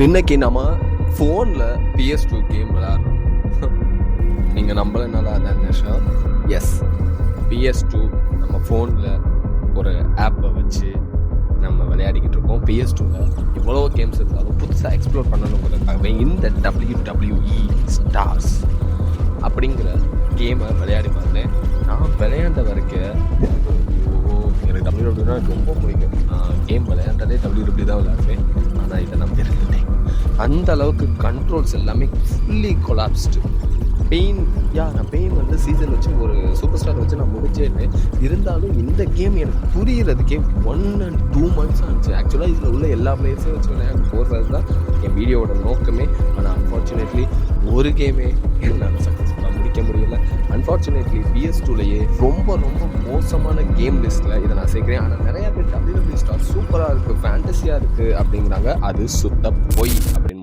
இன்னைக்கு நம்ம ஃபோனில் PS2 கேம் விளையாடுறோம். நீங்கள் நம்பலனால அதான் விஷயம். எஸ், PS2 நம்ம ஃபோனில் ஒரு ஆப்பை வச்சு நம்ம விளையாடிக்கிட்டு இருக்கோம். PS2வில் எவ்வளோ கேம்ஸ் இருந்தாலும் புதுசாக எக்ஸ்ப்ளோர் பண்ணணுங்கிறதுக்காகவே இந்த WWE ஸ்டார்ஸ் அப்படிங்கிற கேமை விளையாடி பார்த்தேன். நான் விளையாண்ட வரைக்கும் எனக்கு WWE ரொம்ப பிடிக்கும். கேம் விளையாண்டாலே WWE தான் விளையாடுவேன். ஆனால் இதை நான் தெரிஞ்சுட்டேன். அந்த அளவுக்கு கண்ட்ரோல்ஸ் எல்லாமே ஃபுல்லி கொலாப்ஸ்டு. நான் பெயின் வந்து சீசன் வச்சு ஒரு சூப்பர் ஸ்டார் வச்சு நான் முடிச்சேன்னு இருந்தாலும் இந்த கேம் எனக்கு புரிகிறதுக்கே 1 and 2 months ஆச்சு. ஆக்சுவலாக இதில் உள்ள எல்லா பிளேயர்ஸையும் வச்சு விளையாண்டு போடுறது தான் என் வீடியோவோட நோக்கமே. ஆனால் அன்ஃபார்ச்சுனேட்லி ஒரு கேமே என்னால் சக்ஸஸ்ஃபுல்லாக முடிக்க முடியல. அன்ஃபார்ச்சுனேட்லி PS2லேயே ரொம்ப ரொம்ப மோசமான கேம் லிஸ்ட்டில் இதை நான் சேர்க்குறேன். ஆனால் நிறையா பேர் WWE ஸ்டார் சூப்பராக இருக்குது, ஃபேண்டஸியாக இருக்குது அப்படிங்கிறாங்க. அது சுத்த பொய் அப்படின்னு